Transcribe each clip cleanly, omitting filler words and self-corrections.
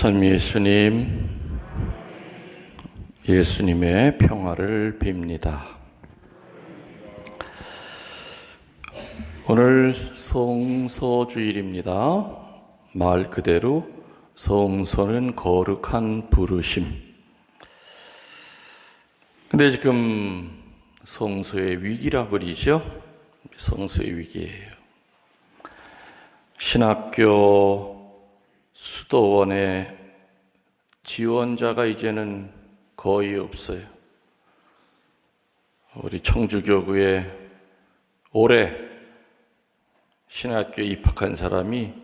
전 예수님의 평화를 빕니다. 오늘 성소주일입니다. 말 그대로 성소는 거룩한 부르심. 근데 지금 성소의 위기라고 그러죠? 성소의 위기예요. 신학교 수도원에 지원자가 이제는 거의 없어요. 우리 청주교구에 올해 신학교에 입학한 사람이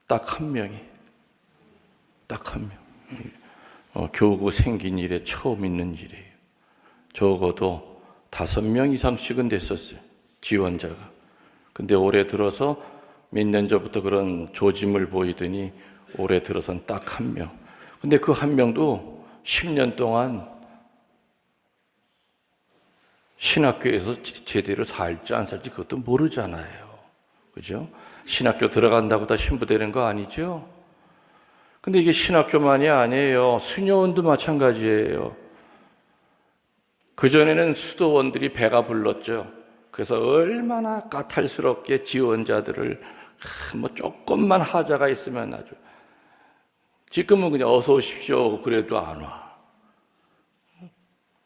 딱 한 명이, 딱 한 명. 교구 생긴 일에 처음 있는 일이에요. 적어도 5명 이상씩은 됐었어요, 지원자가. 근데 올해 들어서 몇 년 전부터 그런 조짐을 보이더니 올해 들어선 딱 한 명. 근데 그 한 명도 10년 동안 신학교에서 제대로 살지 안 살지 그것도 모르잖아요. 그죠? 신학교 들어간다고 다 신부되는 거 아니죠? 근데 이게 신학교만이 아니에요. 수녀원도 마찬가지예요. 그전에는 수도원들이 배가 불렀죠. 그래서 얼마나 까탈스럽게 지원자들을 조금만 하자가 있으면 아주, 지금은 그냥 어서 오십시오 그래도 안 와.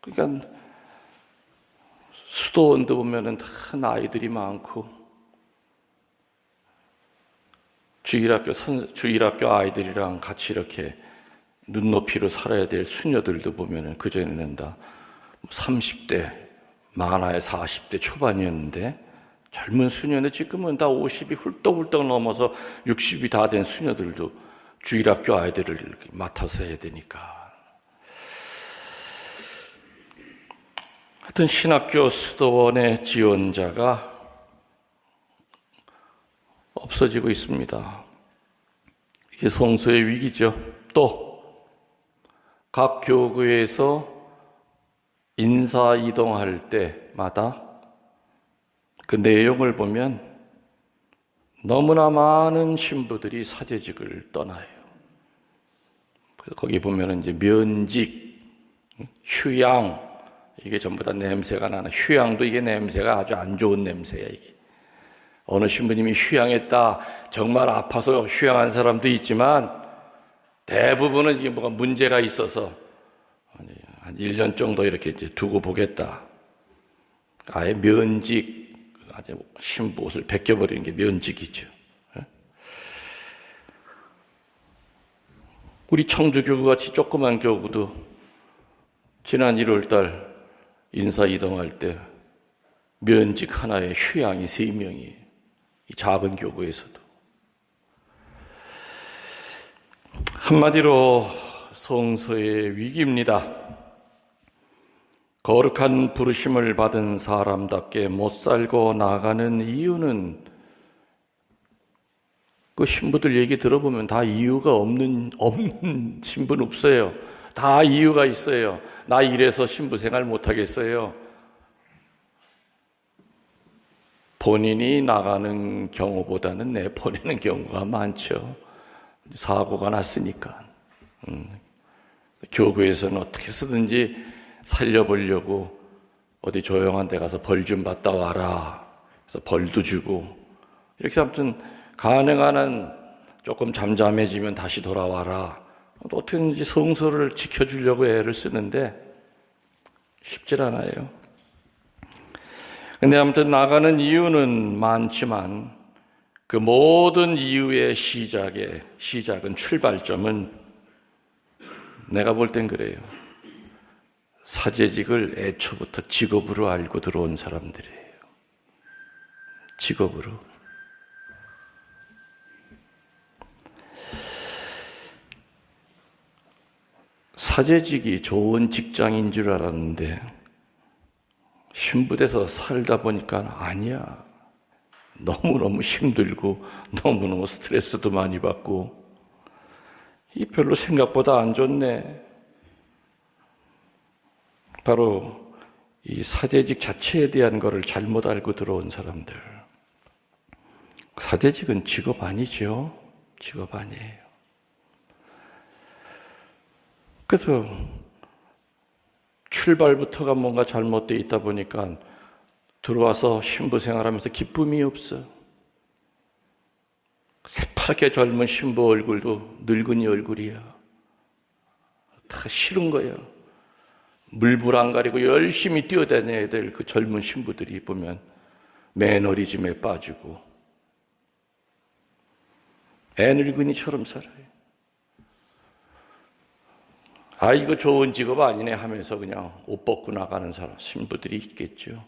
그러니까 수도원도 보면은 다 나이들이 많고, 주일학교 아이들이랑 같이 이렇게 눈높이로 살아야 될 수녀들도 보면은 그전에는 다 30대, 많아야 40대 초반이었는데, 젊은 수녀는 지금은 다 50이 훌떡훌떡 넘어서 60이 다 된 수녀들도 주일학교 아이들을 맡아서 해야 되니까. 하여튼 신학교 수도원의 지원자가 없어지고 있습니다. 이게 성소의 위기죠. 또 각 교구에서 인사 이동할 때마다 그 내용을 보면 너무나 많은 신부들이 사제직을 떠나요. 그래서 거기 보면 이제 면직, 휴양, 이게 전부 다 냄새가 나는, 휴양도 이게 냄새가 아주 안 좋은 냄새야, 이게. 어느 신부님이 휴양했다, 정말 아파서 휴양한 사람도 있지만, 대부분은 이게 뭐가 문제가 있어서 한 1년 정도 이렇게 이제 두고 보겠다. 아예 면직, 아주 신부 옷을 벗겨버리는 게 면직이죠. 우리 청주교구 같이 조그만 교구도 지난 1월달 인사 이동할 때 면직 하나에 휴양이 3명이, 이 작은 교구에서도. 한마디로 성소의 위기입니다. 거룩한 부르심을 받은 사람답게 못 살고 나가는 이유는, 그 신부들 얘기 들어보면 다 이유가 없는 신부는 없어요. 다 이유가 있어요. 나 이래서 신부 생활 못 하겠어요. 본인이 나가는 경우보다는 내 보내는 경우가 많죠. 사고가 났으니까. 교구에서는 어떻게 쓰든지 살려보려고 어디 조용한 데 가서 벌 좀 받다 와라. 그래서 벌도 주고, 이렇게 아무튼 가능한 한 조금 잠잠해지면 다시 돌아와라. 어떻게든지 성소를 지켜주려고 애를 쓰는데 쉽질 않아요. 근데 아무튼 나가는 이유는 많지만 그 모든 이유의 시작은, 출발점은 내가 볼 땐 그래요. 사제직을 애초부터 직업으로 알고 들어온 사람들이에요. 직업으로. 사제직이 좋은 직장인 줄 알았는데 신부돼서 살다 보니까 아니야. 너무너무 힘들고 너무너무 스트레스도 많이 받고, 이 별로 생각보다 안 좋네. 바로 이 사제직 자체에 대한 것을 잘못 알고 들어온 사람들. 사제직은 직업 아니죠. 직업 아니에요. 그래서 출발부터가 뭔가 잘못되어 있다 보니까 들어와서 신부 생활하면서 기쁨이 없어. 새파랗게 젊은 신부 얼굴도 늙은이 얼굴이야. 다 싫은 거야. 물불 안 가리고 열심히 뛰어다녀야 될 그 젊은 신부들이 보면 매너리즘에 빠지고 애늙은이처럼 살아요. 아, 이거 좋은 직업 아니네 하면서 그냥 옷 벗고 나가는 사람, 신부들이 있겠죠.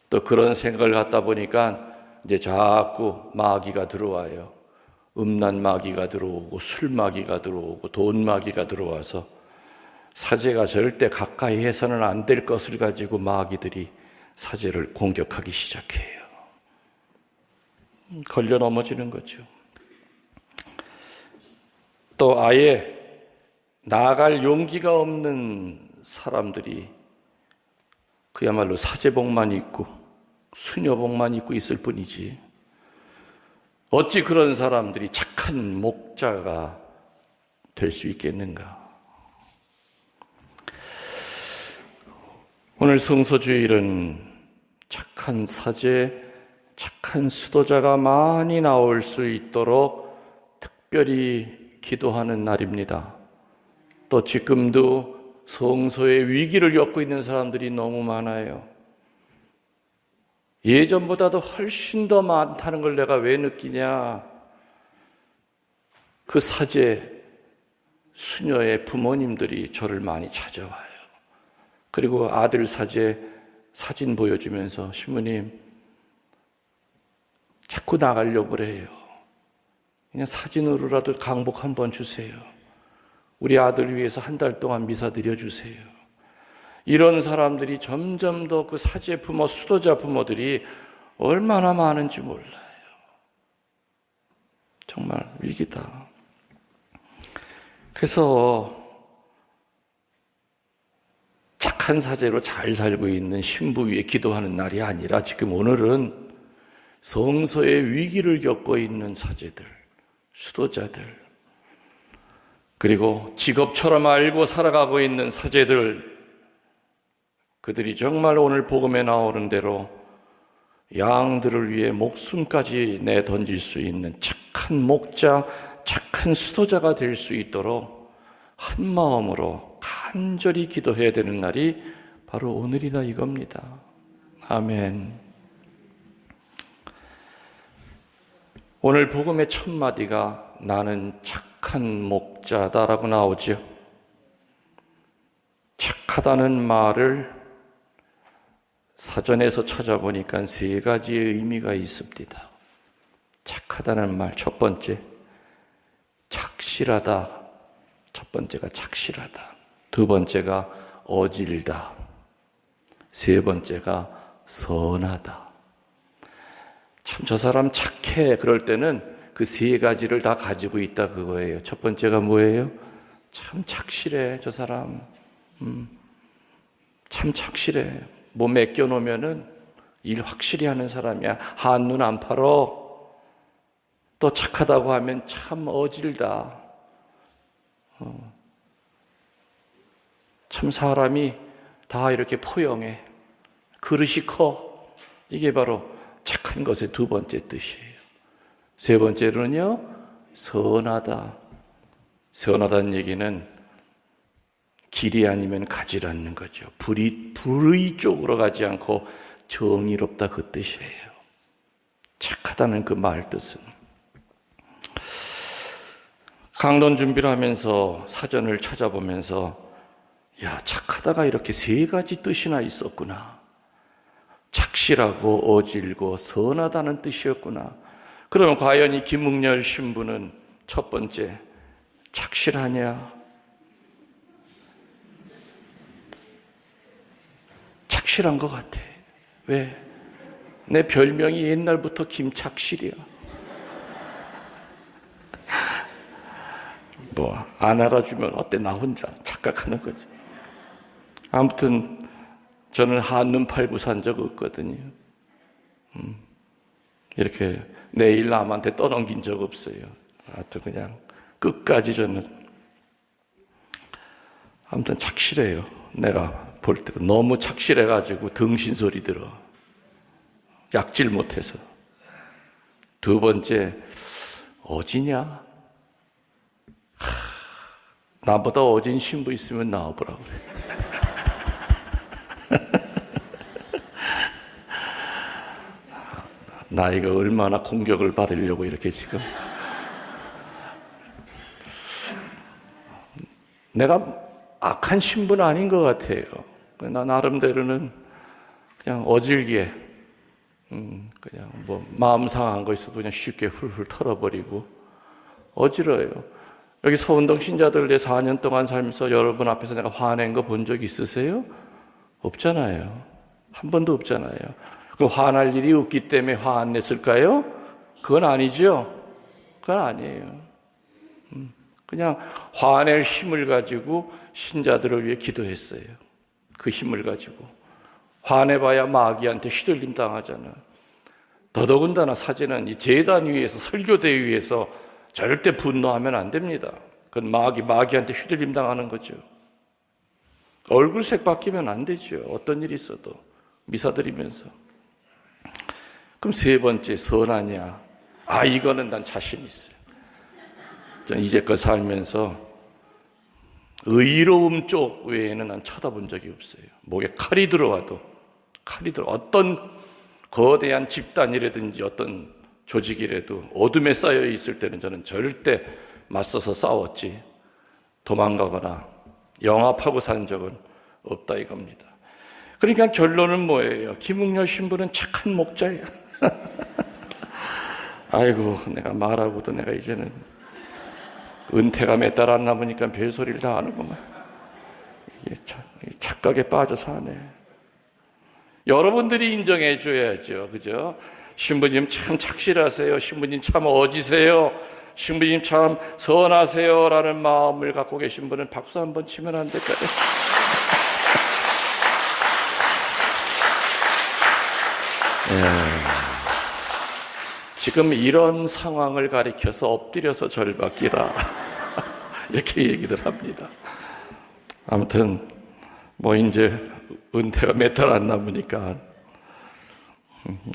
또 그런 생각을 갖다 보니까 이제 자꾸 마귀가 들어와요. 음란 마귀가 들어오고 술 마귀가 들어오고 돈 마귀가 들어와서 사제가 절대 가까이 해서는 안 될 것을 가지고 마귀들이 사제를 공격하기 시작해요. 걸려 넘어지는 거죠. 또 아예 나아갈 용기가 없는 사람들이 그야말로 사제복만 입고 수녀복만 입고 있을 뿐이지, 어찌 그런 사람들이 착한 목자가 될 수 있겠는가? 오늘 성서주일은 착한 사제, 착한 수도자가 많이 나올 수 있도록 특별히 기도하는 날입니다. 또 지금도 성소의 위기를 겪고 있는 사람들이 너무 많아요. 예전보다도 훨씬 더 많다는 걸 내가 왜 느끼냐? 그 사제, 수녀의 부모님들이 저를 많이 찾아와요. 그리고 아들 사제 사진 보여주면서 신부님 자꾸 나가려고 그래요. 그냥 사진으로라도 강복 한번 주세요. 우리 아들 위해서 한 달 동안 미사 드려주세요. 이런 사람들이 점점 더 그 사제 부모, 수도자 부모들이 얼마나 많은지 몰라요. 정말 위기다. 그래서 착한 사제로 잘 살고 있는 신부 위에 기도하는 날이 아니라 지금 오늘은 성소의 위기를 겪고 있는 사제들, 수도자들, 그리고 직업처럼 알고 살아가고 있는 사제들, 그들이 정말 오늘 복음에 나오는 대로 양들을 위해 목숨까지 내던질 수 있는 착한 목자, 착한 수도자가 될 수 있도록 한 마음으로 간절히 기도해야 되는 날이 바로 오늘이다 이겁니다. 아멘. 오늘 복음의 첫 마디가 나는 착한 목자다라고 나오죠. 착하다는 말을 사전에서 찾아보니까 세 가지의 의미가 있습니다. 착하다는 말, 첫 번째, 착실하다. 첫 번째가 착실하다. 두 번째가 어질다. 세 번째가 선하다. 참 저 사람 착해. 그럴 때는 그 세 가지를 다 가지고 있다 그거예요. 첫 번째가 뭐예요? 참 착실해 저 사람. 참 착실해. 뭐 맡겨놓으면은 일 확실히 하는 사람이야. 한눈 안 팔어. 또 착하다고 하면 참 어질다. 참 사람이 다 이렇게 포용해. 그릇이 커. 이게 바로 착한 것의 두 번째 뜻이에요. 세 번째로는요, 선하다. 선하다는 얘기는 길이 아니면 가지 않는 거죠. 불의 쪽으로 가지 않고 정의롭다 그 뜻이에요. 착하다는 그 말 뜻은. 강론 준비를 하면서 사전을 찾아보면서 야, 착하다가 이렇게 세 가지 뜻이나 있었구나. 착실하고 어질고 선하다는 뜻이었구나. 그러면 과연 이 김웅열 신부는 첫 번째 착실하냐? 착실한 것 같아. 왜? 내 별명이 옛날부터 김착실이야. 뭐 안 알아주면 어때? 나 혼자 착각하는 거지. 아무튼 저는 한눈 팔고 산 적 없거든요. 이렇게 내 일 남한테 떠넘긴 적 없어요. 하여튼 그냥 끝까지 저는. 아무튼 착실해요. 내가 볼 때 너무 착실해가지고 등신 소리 들어. 약질 못해서. 두 번째, 어지냐? 나보다 어진 신부 있으면 나와보라 그래. 나이가 얼마나 공격을 받으려고 이렇게 지금. 내가 악한 신부는 아닌 것 같아요. 나 나름대로는 그냥 어질게, 그냥 뭐 마음 상한 거 있어도 그냥 쉽게 훌훌 털어버리고 어지러워요. 여기 서운동 신자들 내 4년 동안 살면서 여러분 앞에서 내가 화낸 거 본 적 있으세요? 없잖아요. 한 번도 없잖아요. 그 화날 일이 없기 때문에 화 안 냈을까요? 그건 아니죠. 그건 아니에요. 그냥 화낼 힘을 가지고 신자들을 위해 기도했어요. 그 힘을 가지고. 화내봐야 마귀한테 휘둘림 당하잖아. 더더군다나 사제는 이 제단 위에서, 설교대 위에서 절대 분노하면 안 됩니다. 그건 마귀한테 휘둘림 당하는 거죠. 얼굴색 바뀌면 안 되죠. 어떤 일이 있어도. 미사 드리면서. 그럼 세 번째, 선하냐? 이거는 난 자신 있어요. 전 이제껏 살면서 의로움 쪽 외에는 난 쳐다본 적이 없어요. 목에 칼이 들어와도, 어떤 거대한 집단이라든지 어떤 조직이라도 어둠에 쌓여 있을 때는 저는 절대 맞서서 싸웠지, 도망가거나 영합하고 산 적은 없다 이겁니다. 그러니까 결론은 뭐예요? 김웅렬 신부는 착한 목자예요. 아이고, 내가 말하고도 내가 이제는 은퇴가 몇 달 안 남으니까 별소리를 다 하는구만. 이게 착각에 빠져 사네. 여러분들이 인정해 줘야죠. 그죠? 신부님 참 착실하세요. 신부님 참 어지세요. 신부님 참 선하세요. 라는 마음을 갖고 계신 분은 박수 한번 치면 안 될까요? 지금 이런 상황을 가리켜서 엎드려서 절받기라 이렇게 얘기들 합니다. 아무튼 뭐 이제 은퇴가 몇 달 안 남으니까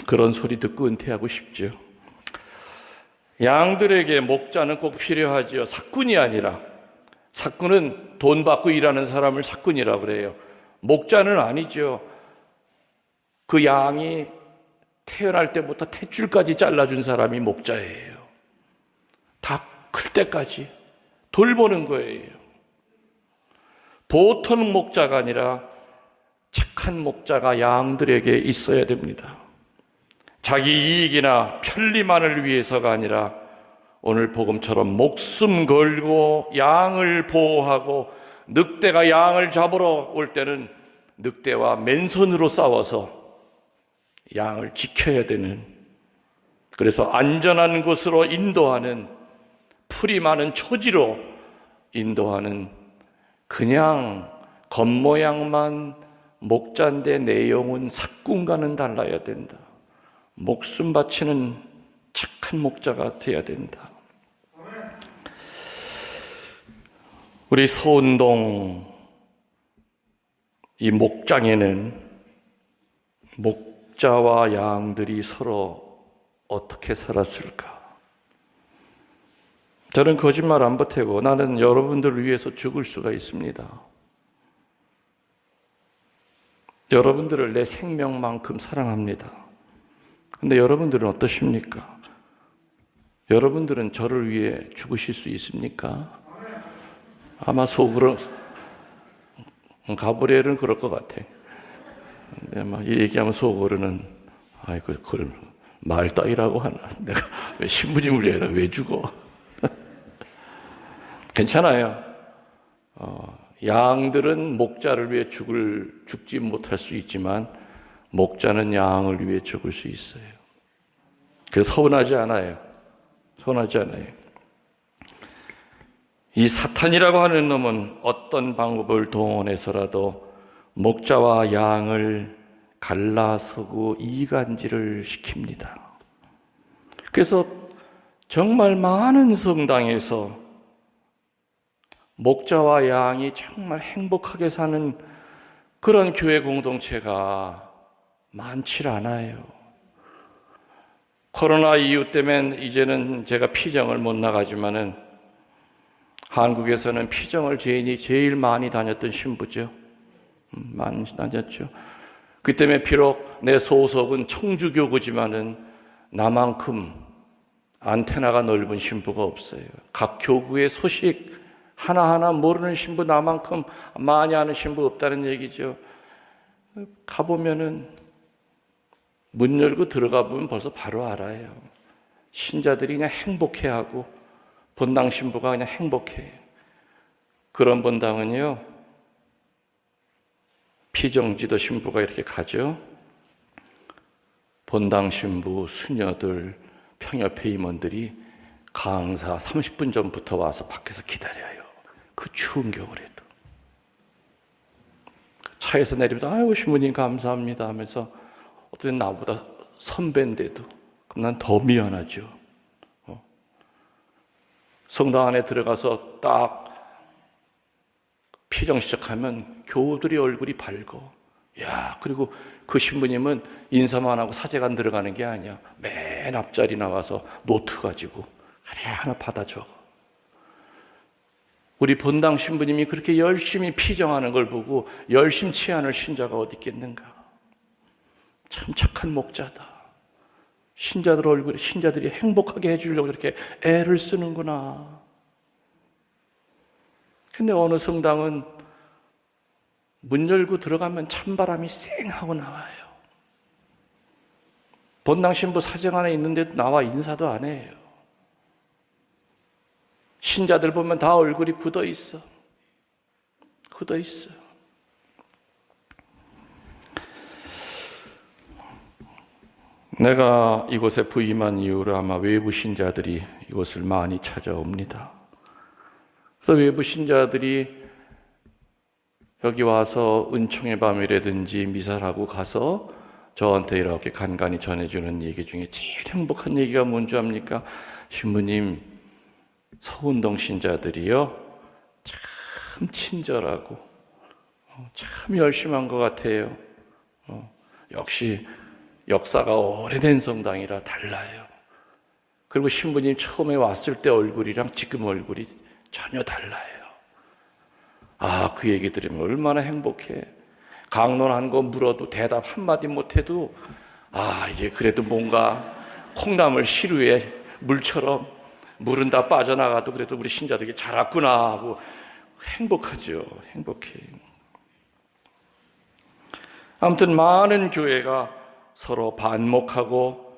그런 소리 듣고 은퇴하고 싶죠. 양들에게 목자는 꼭 필요하지요. 사꾼이 아니라. 사꾼은 돈 받고 일하는 사람을 사꾼이라고 그래요. 목자는 아니죠. 그 양이 태어날 때부터 탯줄까지 잘라준 사람이 목자예요. 다 클 때까지 돌보는 거예요. 보통 목자가 아니라 착한 목자가 양들에게 있어야 됩니다. 자기 이익이나 편리만을 위해서가 아니라 오늘 복음처럼 목숨 걸고 양을 보호하고, 늑대가 양을 잡으러 올 때는 늑대와 맨손으로 싸워서 양을 지켜야 되는, 그래서 안전한 곳으로 인도하는, 풀이 많은 초지로 인도하는, 그냥 겉모양만 목자인데 내용은 사꾼과는 달라야 된다. 목숨 바치는 착한 목자가 돼야 된다. 우리 서운동 이 목장에는 목자와 양들이 서로 어떻게 살았을까? 저는 거짓말 안 보태고 나는 여러분들을 위해서 죽을 수가 있습니다. 여러분들을 내 생명만큼 사랑합니다. 근데 여러분들은 어떠십니까? 여러분들은 저를 위해 죽으실 수 있습니까? 아마 속으로, 가브리엘은 그럴 것 같아. 근데 아마 얘기하면 속으로는, 아이고, 그걸 말 따위라고 하나. 내가 왜 신부님을 위해 왜 죽어? 괜찮아요. 양들은 목자를 위해 죽지 못할 수 있지만, 목자는 양을 위해 죽을 수 있어요. 그래서 서운하지 않아요. 서운하지 않아요. 이 사탄이라고 하는 놈은 어떤 방법을 동원해서라도 목자와 양을 갈라서고 이간질을 시킵니다. 그래서 정말 많은 성당에서 목자와 양이 정말 행복하게 사는 그런 교회 공동체가 많지 않아요. 코로나 이후 때문에 이제는 제가 피정을 못 나가지만은 한국에서는 피정을 제일 많이 다녔던 신부죠. 많이 다녔죠. 그 때문에 비록 내 소속은 청주교구지만은 나만큼 안테나가 넓은 신부가 없어요. 각 교구의 소식 하나하나 모르는 신부 나만큼 많이 아는 신부 없다는 얘기죠. 가보면은 문 열고 들어가 보면 벌써 바로 알아요. 신자들이 그냥 행복해하고 본당 신부가 그냥 행복해. 그런 본당은요, 피정지도 신부가 이렇게 가죠. 본당 신부, 수녀들, 평협회 임원들이 강사 30분 전부터 와서 밖에서 기다려요. 그 추운 겨울에도. 차에서 내리면서 아유 신부님 감사합니다 하면서 어떤 나보다 선배인데도 그럼 난 더 미안하죠. 성당 안에 들어가서 딱 피정 시작하면 교우들이 얼굴이 밝어. 야, 그리고 그 신부님은 인사만 하고 사제관 들어가는 게 아니야. 맨 앞자리 나와서 노트 가지고 하나 받아 적어. 우리 본당 신부님이 그렇게 열심히 피정하는 걸 보고 열심치 않을 신자가 어디 있겠는가. 참 착한 목자다. 신자들이 행복하게 해주려고 이렇게 애를 쓰는구나. 근데 어느 성당은 문 열고 들어가면 찬바람이 쌩하고 나와요. 본당 신부 사정 안에 있는데도 나와 인사도 안 해요. 신자들 보면 다 얼굴이 굳어 있어. 굳어 있어. 내가 이곳에 부임한 이후로 아마 외부 신자들이 이곳을 많이 찾아옵니다. 그래서 외부 신자들이 여기 와서 은총의 밤이라든지 미사라고 가서 저한테 이렇게 간간히 전해주는 얘기 중에 제일 행복한 얘기가 뭔지 압니까? 신부님, 서운동 신자들이요 참 친절하고 참 열심한 것 같아요. 역시 역사가 오래된 성당이라 달라요. 그리고 신부님 처음에 왔을 때 얼굴이랑 지금 얼굴이 전혀 달라요. 아, 그 얘기 들으면 얼마나 행복해. 강론한 거 물어도 대답 한마디 못해도 아, 이게 그래도 뭔가 콩나물 시루에 물처럼 물은 다 빠져나가도 그래도 우리 신자들이 잘 왔구나 하고 행복하죠. 행복해. 아무튼 많은 교회가 서로 반목하고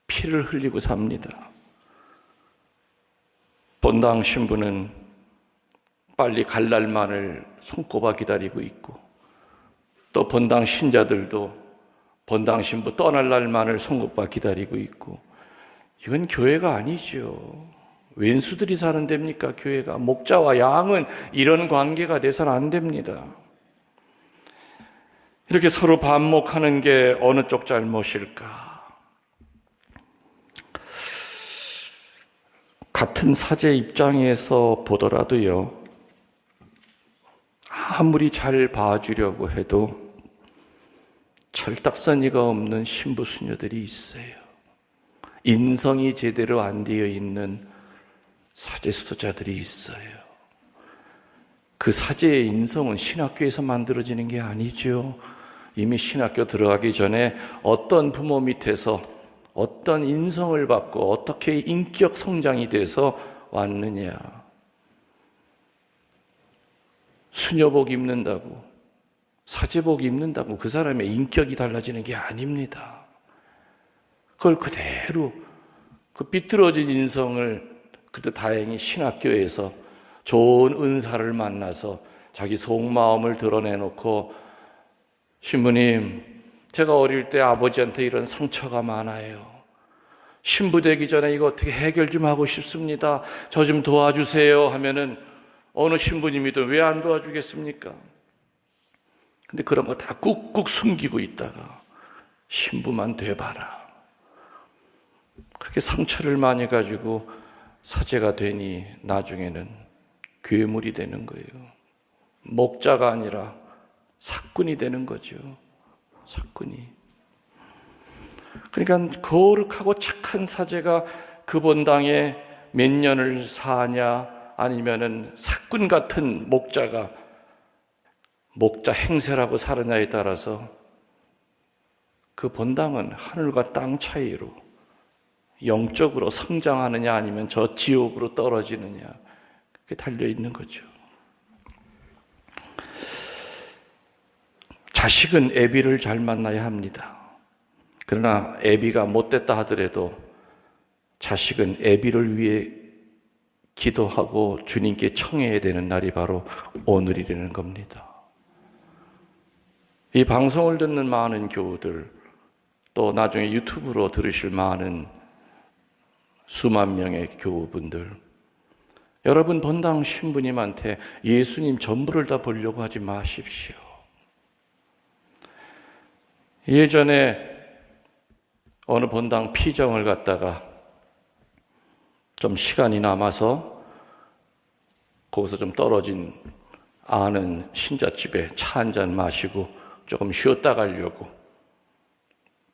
피를 흘리고 삽니다. 본당 신부는 빨리 갈 날만을 손꼽아 기다리고 있고 또 본당 신자들도 본당 신부 떠날 날만을 손꼽아 기다리고 있고 이건 교회가 아니죠. 웬수들이 사는 데입니까? 교회가. 목자와 양은 이런 관계가 돼서는 안 됩니다. 이렇게 서로 반목하는 게 어느 쪽 잘못일까? 같은 사제 입장에서 보더라도요, 아무리 잘 봐주려고 해도 철딱서니가 없는 신부 수녀들이 있어요. 인성이 제대로 안 되어 있는 사제 수도자들이 있어요. 그 사제의 인성은 신학교에서 만들어지는 게 아니죠. 이미 신학교 들어가기 전에 어떤 부모 밑에서 어떤 인성을 받고 어떻게 인격 성장이 돼서 왔느냐. 수녀복 입는다고, 사제복 입는다고 그 사람의 인격이 달라지는 게 아닙니다. 그걸 그대로 그 삐뚤어진 인성을 그래도 다행히 신학교에서 좋은 은사를 만나서 자기 속마음을 드러내놓고 신부님, 제가 어릴 때 아버지한테 이런 상처가 많아요. 신부 되기 전에 이거 어떻게 해결 좀 하고 싶습니다. 저 좀 도와주세요 하면은 어느 신부님이든 왜 안 도와주겠습니까? 근데 그런 거 다 꾹꾹 숨기고 있다가 신부만 돼봐라. 그렇게 상처를 많이 가지고 사제가 되니 나중에는 괴물이 되는 거예요. 목자가 아니라 사꾼이 되는 거죠. 사꾼이. 그러니까 거룩하고 착한 사제가 그 본당에 몇 년을 사냐, 아니면은 사꾼 같은 목자가 목자 행세라고 사느냐에 따라서 그 본당은 하늘과 땅 차이로 영적으로 성장하느냐 아니면 저 지옥으로 떨어지느냐, 그게 달려 있는 거죠. 자식은 애비를 잘 만나야 합니다. 그러나 애비가 못됐다 하더라도 자식은 애비를 위해 기도하고 주님께 청해야 되는 날이 바로 오늘이라는 겁니다. 이 방송을 듣는 많은 교우들, 또 나중에 유튜브로 들으실 많은 수만 명의 교우분들, 여러분 본당 신부님한테 예수님 전부를 다 보려고 하지 마십시오. 예전에 어느 본당 피정을 갔다가 좀 시간이 남아서 거기서 좀 떨어진 아는 신자집에 차 한잔 마시고 조금 쉬었다 가려고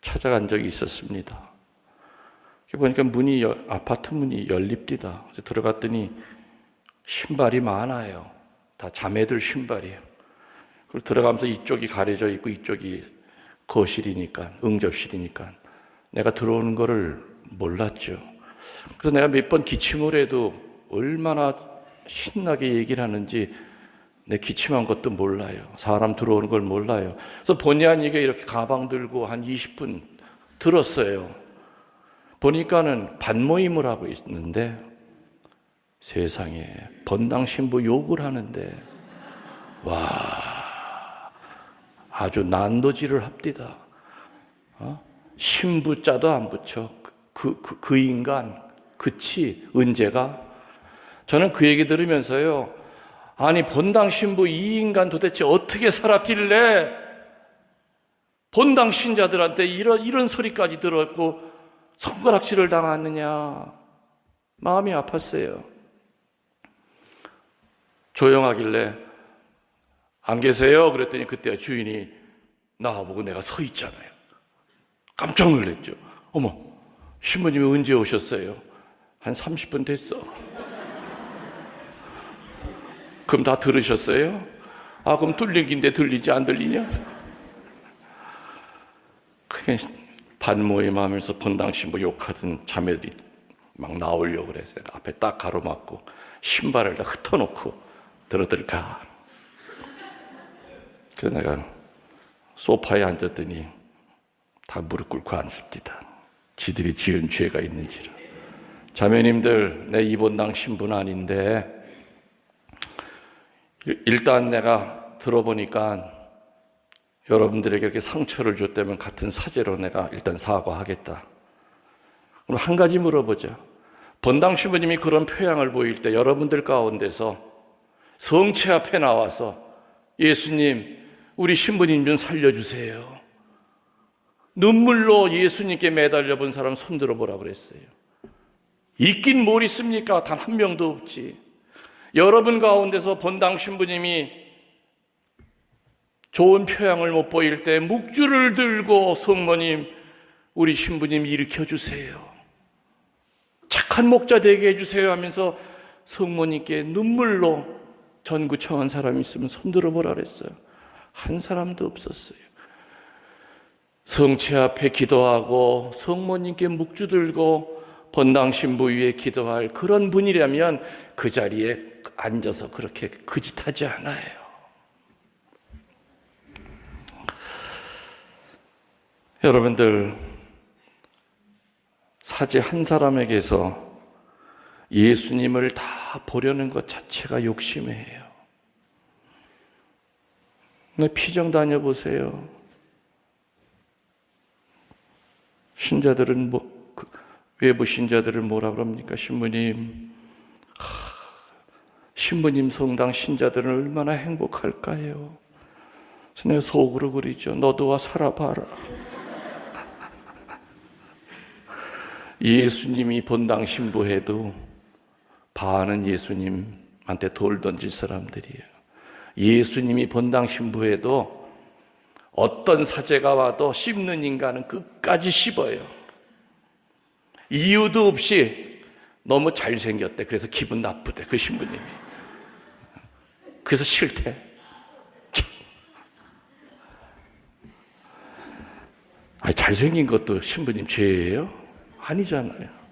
찾아간 적이 있었습니다. 보니까 아파트 문이 열립디다. 그래서 들어갔더니 신발이 많아요. 다 자매들 신발이에요. 그리고 들어가면서 이쪽이 가려져 있고 이쪽이 거실이니까, 응접실이니까 내가 들어오는 거를 몰랐죠. 그래서 내가 몇 번 기침을 해도 얼마나 신나게 얘기를 하는지 내 기침한 것도 몰라요. 사람 들어오는 걸 몰라요. 그래서 본의 아니게 이렇게 가방 들고 한 20분 들었어요. 보니까는 반모임을 하고 있는데 세상에 본당 신부 욕을 하는데, 와, 아주 난도질을 합디다. 신부자도 안 붙여. 그 인간, 그치, 은재가. 저는 그 얘기 들으면서요, 아니 본당 신부 이 인간 도대체 어떻게 살았길래 본당 신자들한테 이런 소리까지 들었고 손가락질을 당하느냐. 마음이 아팠어요. 조용하길래 안 계세요? 그랬더니 그때 주인이 나와보고 내가 서 있잖아요. 깜짝 놀랐죠. 어머, 신부님이 언제 오셨어요? 한 30분 됐어. 그럼 다 들으셨어요? 아, 그럼 뚫린 긴데 들리지 안 들리냐? 그게 반모임 하면서 본당 신부 욕하던 자매들이 막 나오려고 그래서 앞에 딱 가로막고 신발을 다 흩어놓고 들어들까. 그래서 내가 소파에 앉았더니 다 무릎 꿇고 앉습니다. 지들이 지은 죄가 있는지라. 자매님들, 내 이 본당 신부는 아닌데 일단 내가 들어보니까 여러분들에게 이렇게 상처를 줬다면 같은 사죄로 내가 일단 사과하겠다. 그럼 한 가지 물어보자. 본당 신부님이 그런 표양을 보일 때 여러분들 가운데서 성체 앞에 나와서 예수님, 우리 신부님 좀 살려주세요. 눈물로 예수님께 매달려 본 사람 손 들어보라 그랬어요. 있긴 뭘 있습니까? 단 한 명도 없지. 여러분 가운데서 본당 신부님이 좋은 표양을 못 보일 때 묵주를 들고 성모님, 우리 신부님 일으켜주세요. 착한 목자 되게 해주세요 하면서 성모님께 눈물로 전구청한 사람이 있으면 손 들어보라 그랬어요. 한 사람도 없었어요. 성체 앞에 기도하고 성모님께 묵주 들고 본당 신부 위에 기도할 그런 분이라면 그 자리에 앉아서 그렇게 거짓하지 않아요. 여러분들, 사제 한 사람에게서 예수님을 다 보려는 것 자체가 욕심이에요. 피정 다녀보세요. 신자들은 외부 신자들을 뭐라 그럽니까? 신부님, 신부님 성당 신자들은 얼마나 행복할까요? 그래서 내가 속으로 그러죠. 너도 와 살아봐라. 예수님이 본당 신부해도 반은 예수님, 예수님한테 돌 던질 사람들이에요. 예수님이 본당 신부에도 어떤 사제가 와도 씹는 인간은 끝까지 씹어요. 이유도 없이 너무 잘생겼대. 그래서 기분 나쁘대, 그 신부님이. 그래서 싫대. 아니, 잘생긴 것도 신부님 죄예요? 아니잖아요.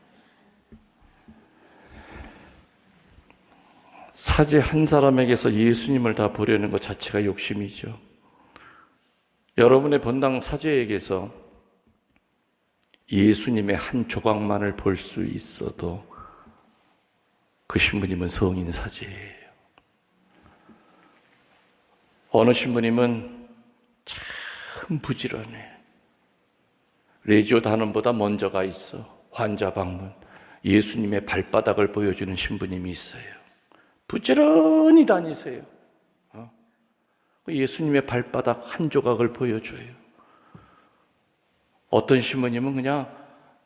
사제 한 사람에게서 예수님을 다 보려는 것 자체가 욕심이죠. 여러분의 본당 사제에게서 예수님의 한 조각만을 볼 수 있어도 그 신부님은 성인 사제예요. 어느 신부님은 참 부지런해. 레지오 단원보다 먼저 가 있어. 환자 방문. 예수님의 발바닥을 보여주는 신부님이 있어요. 부지런히 다니세요. 예수님의 발바닥 한 조각을 보여줘요. 어떤 신부님은 그냥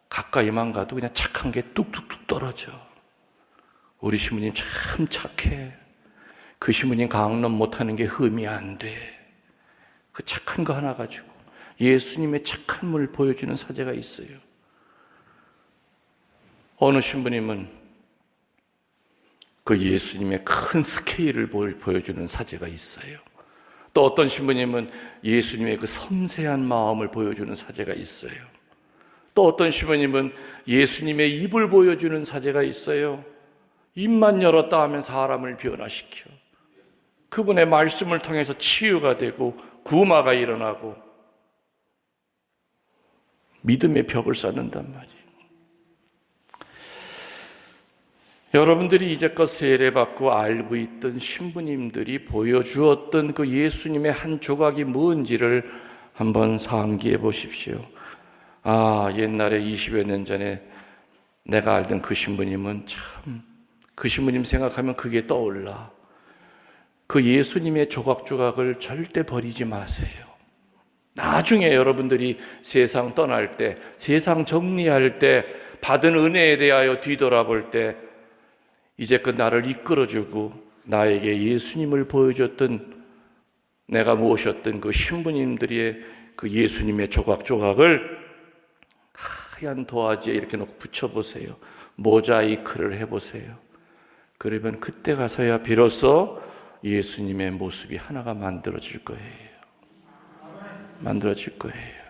가까이만 가도 그냥 착한 게 뚝뚝뚝 떨어져. 우리 신부님 참 착해. 그 신부님 강론 못하는 게 흠이 안 돼. 그 착한 거 하나 가지고 예수님의 착함을 보여주는 사제가 있어요. 어느 신부님은 그 예수님의 큰 스케일을 보여주는 사제가 있어요. 또 어떤 신부님은 예수님의 그 섬세한 마음을 보여주는 사제가 있어요. 또 어떤 신부님은 예수님의 입을 보여주는 사제가 있어요. 입만 열었다 하면 사람을 변화시켜. 그분의 말씀을 통해서 치유가 되고 구마가 일어나고 믿음의 벽을 쌓는단 말이에요. 여러분들이 이제껏 세례받고 알고 있던 신부님들이 보여주었던 그 예수님의 한 조각이 뭔지를 한번 상기해 보십시오. 아, 옛날에 20여 년 전에 내가 알던 그 신부님은 참, 그 신부님 생각하면 그게 떠올라. 그 예수님의 조각조각을 절대 버리지 마세요. 나중에 여러분들이 세상 떠날 때, 세상 정리할 때, 받은 은혜에 대하여 뒤돌아볼 때 이제껏 나를 이끌어주고 나에게 예수님을 보여줬던, 내가 모셨던 그 신부님들의 그 예수님의 조각조각을 하얀 도화지에 이렇게 놓고 붙여보세요. 모자이크를 해보세요. 그러면 그때 가서야 비로소 예수님의 모습이 하나가 만들어질 거예요. 만들어질 거예요.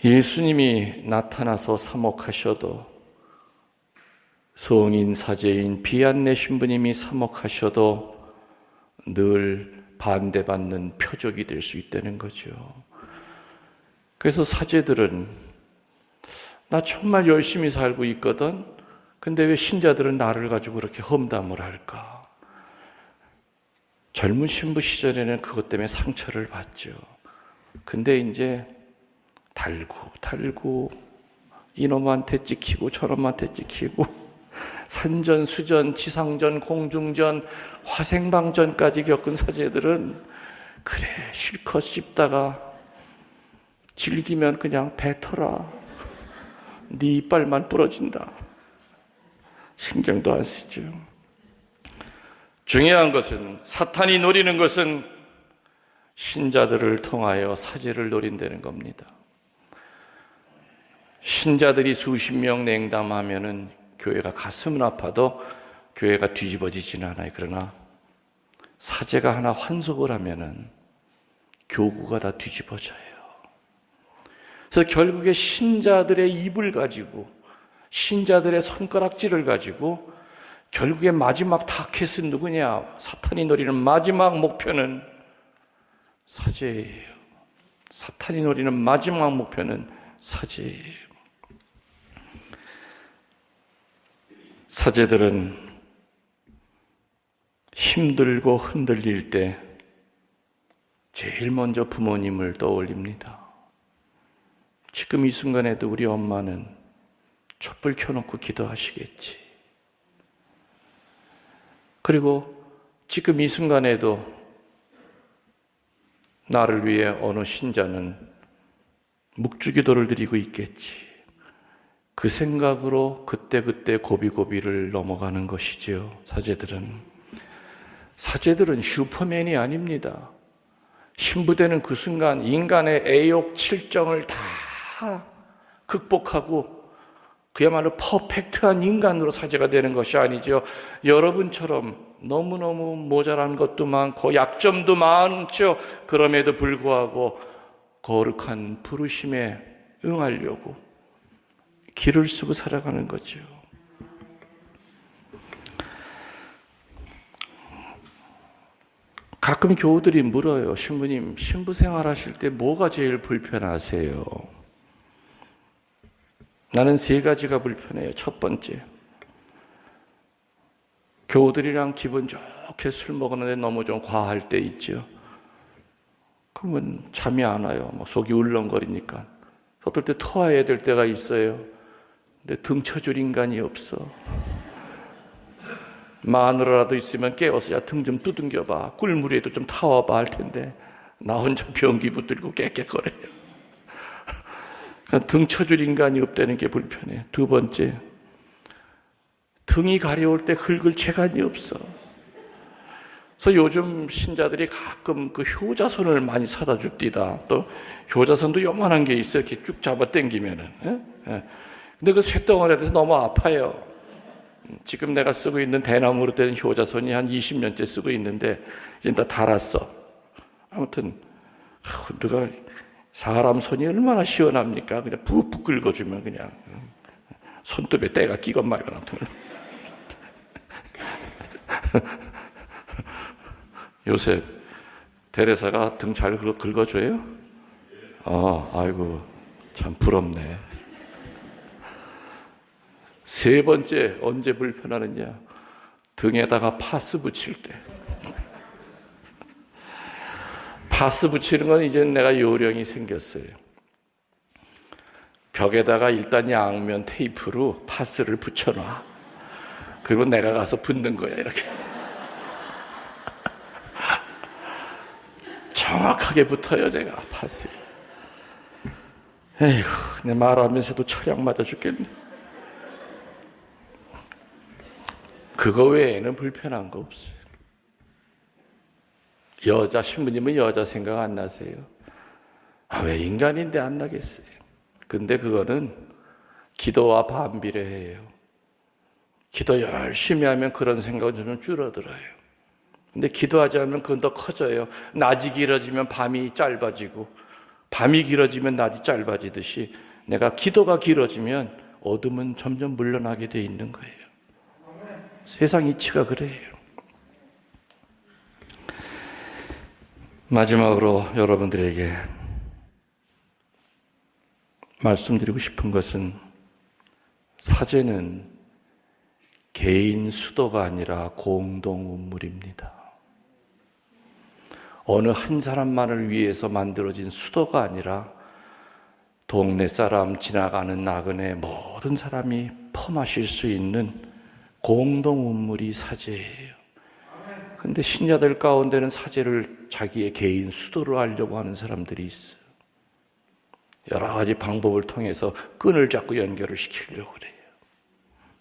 예수님이 나타나서 사목하셔도, 성인 사제인 비안내 신부님이 사목하셔도 늘 반대받는 표적이 될 수 있다는 거죠. 그래서 사제들은 나 정말 열심히 살고 있거든. 근데 왜 신자들은 나를 가지고 그렇게 험담을 할까? 젊은 신부 시절에는 그것 때문에 상처를 받죠. 근데 이제 달고 이놈한테 찍히고 저놈한테 찍히고 산전, 수전, 지상전, 공중전, 화생방전까지 겪은 사제들은 그래 실컷 씹다가 질기면 그냥 뱉어라. 네 이빨만 부러진다. 신경도 안 쓰죠. 중요한 것은, 사탄이 노리는 것은 신자들을 통하여 사제를 노린다는 겁니다. 신자들이 수십 명 냉담하면은 교회가 가슴은 아파도 교회가 뒤집어지지는 않아요. 그러나 사제가 하나 환속을 하면은 교구가 다 뒤집어져요. 그래서 결국에 신자들의 입을 가지고, 신자들의 손가락질을 가지고 결국에 마지막 타겟은 누구냐? 사탄이 노리는 마지막 목표는 사제예요. 사탄이 노리는 마지막 목표는 사제예요. 사제들은 힘들고 흔들릴 때 제일 먼저 부모님을 떠올립니다. 지금 이 순간에도 우리 엄마는 촛불 켜놓고 기도하시겠지. 그리고 지금 이 순간에도 나를 위해 어느 신자는 묵주기도를 드리고 있겠지. 그 생각으로 그때그때 고비고비를 넘어가는 것이지요. 사제들은 슈퍼맨이 아닙니다. 신부되는 그 순간 인간의 애욕, 칠정을 다 극복하고 그야말로 퍼펙트한 인간으로 사제가 되는 것이 아니죠. 여러분처럼 너무너무 모자란 것도 많고 약점도 많죠. 그럼에도 불구하고 거룩한 부르심에 응하려고 길을 쓰고 살아가는 거죠. 가끔 교우들이 물어요. 신부님, 신부 생활하실 때 뭐가 제일 불편하세요? 나는 3가지가 불편해요. 첫 번째, 교우들이랑 기분 좋게 술 먹었는데 너무 좀 과할 때 있죠. 그러면 잠이 안 와요. 속이 울렁거리니까. 어떨 때 토해야 될 때가 있어요. 근데 등쳐줄 인간이 없어. 마누라라도 있으면 깨워서 야, 등 좀 두둥겨봐. 꿀물에도 좀 타와봐 할 텐데 나 혼자 변기 붙들고 깨깨거려요. 등 쳐줄 인간이 없다는 게 불편해. 두 번째, 등이 가려울 때 긁을 재간이 없어. 그래서 요즘 신자들이 가끔 그 효자손을 많이 사다 줍디다. 또 효자손도 요만한 게 있어요. 이렇게 쭉 잡아 당기면은. 근데 그 쇳덩어리에 대해서 너무 아파요. 지금 내가 쓰고 있는 대나무로 된 효자손이 한 20년째 쓰고 있는데 이제 다 닳았어. 아무튼 누가 사람 손이 얼마나 시원합니까? 그냥 푹푹 긁어주면 그냥 손톱에 때가 끼건 말건 아무튼. 요새 테레사가 등 잘 긁어줘요? 아이고 참 부럽네. 3번째, 언제 불편하느냐? 등에다가 파스 붙일 때. 파스 붙이는 건 이제 내가 요령이 생겼어요. 벽에다가 일단 양면 테이프로 파스를 붙여놔. 그리고 내가 가서 붙는 거야, 이렇게. 정확하게 붙어요, 제가, 파스. 에이구, 내 말하면서도 철양 맞아 죽겠네. 그거 외에는 불편한 거 없어요. 신부님은 여자 생각 안 나세요? 왜 인간인데 안 나겠어요? 근데 그거는 기도와 반비례해요. 기도 열심히 하면 그런 생각은 좀 줄어들어요. 근데 기도하지 않으면 그건 더 커져요. 낮이 길어지면 밤이 짧아지고 밤이 길어지면 낮이 짧아지듯이 내가 기도가 길어지면 어둠은 점점 물러나게 돼 있는 거예요. 세상 이치가 그래요. 마지막으로 여러분들에게 말씀드리고 싶은 것은 사제는 개인 수도가 아니라 공동 운물입니다. 어느 한 사람만을 위해서 만들어진 수도가 아니라 동네 사람, 지나가는 나그네 모든 사람이 퍼마실 수 있는 공동 운물이 사제예요. 근데 신자들 가운데는 사제를 자기의 개인 수도로 하려고 하는 사람들이 있어요. 여러 가지 방법을 통해서 끈을 잡고 연결을 시키려고 그래요.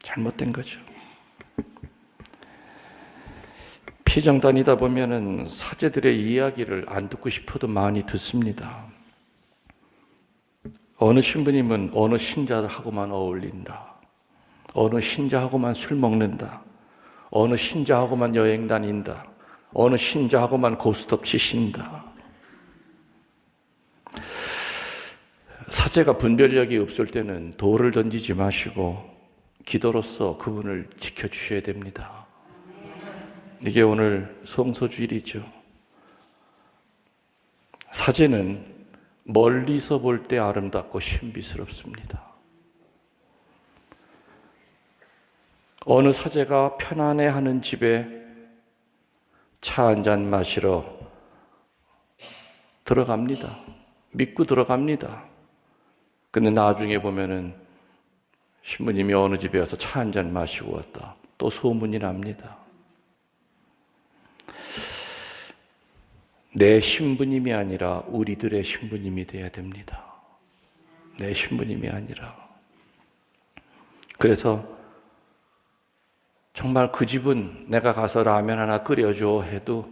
잘못된 거죠. 피정 다니다 보면은 사제들의 이야기를 안 듣고 싶어도 많이 듣습니다. 어느 신부님은 어느 신자하고만 어울린다. 어느 신자하고만 술 먹는다. 어느 신자하고만 여행 다닌다. 어느 신자하고만 고스톱 치신다. 사제가 분별력이 없을 때는 돌을 던지지 마시고 기도로서 그분을 지켜주셔야 됩니다. 이게 오늘 성소주일이죠. 사제는 멀리서 볼 때 아름답고 신비스럽습니다. 어느 사제가 편안해하는 집에 차 한잔 마시러 들어갑니다. 믿고 들어갑니다. 근데 나중에 보면은 신부님이 어느 집에 와서 차 한잔 마시고 왔다. 또 소문이 납니다. 내 신부님이 아니라 우리들의 신부님이 돼야 됩니다. 내 신부님이 아니라. 그래서 정말 그 집은 내가 가서 라면 하나 끓여줘 해도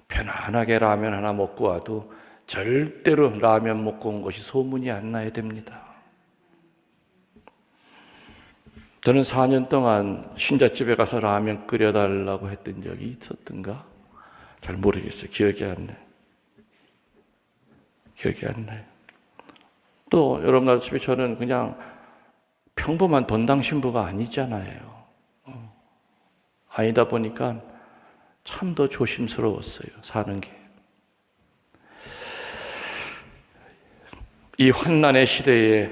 편안하게 라면 하나 먹고 와도 절대로 라면 먹고 온 것이 소문이 안 나야 됩니다. 저는 4년 동안 신자집에 가서 라면 끓여달라고 했던 적이 있었던가? 잘 모르겠어요. 기억이 안 나요. 기억이 안 나요. 또 여러분 아시다시피 저는 그냥 평범한 본당 신부가 아니잖아요. 아니다 보니까 참 더 조심스러웠어요. 사는 게. 이 환난의 시대에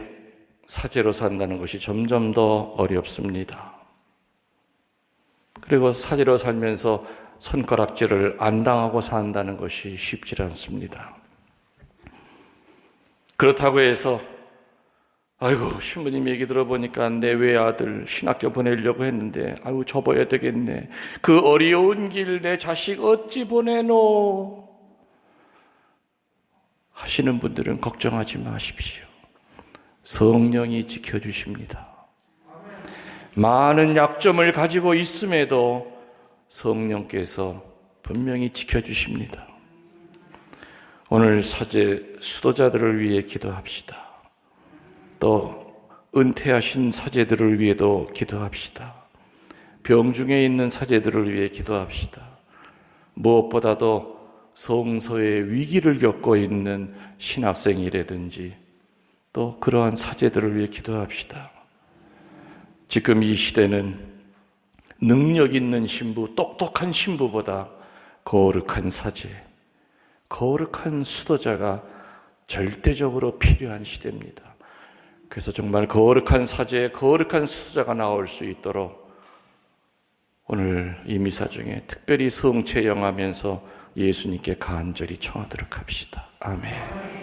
사제로 산다는 것이 점점 더 어렵습니다. 그리고 사제로 살면서 손가락질을 안 당하고 산다는 것이 쉽지 않습니다. 그렇다고 해서 아이고 신부님 얘기 들어보니까 내 외아들 신학교 보내려고 했는데 아이고 접어야 되겠네. 그 어려운 길 내 자식 어찌 보내노 하시는 분들은 걱정하지 마십시오. 성령이 지켜주십니다. 많은 약점을 가지고 있음에도 성령께서 분명히 지켜주십니다. 오늘 사제 수도자들을 위해 기도합시다. 또 은퇴하신 사제들을 위해도 기도합시다. 병중에 있는 사제들을 위해 기도합시다. 무엇보다도 성서의 위기를 겪고 있는 신학생이라든지 또 그러한 사제들을 위해 기도합시다. 지금 이 시대는 능력 있는 신부, 똑똑한 신부보다 거룩한 사제, 거룩한 수도자가 절대적으로 필요한 시대입니다. 그래서 정말 거룩한 사제, 거룩한 수도자가 나올 수 있도록 오늘 이 미사 중에 특별히 성체영하면서 예수님께 간절히 청하도록 합시다. 아멘.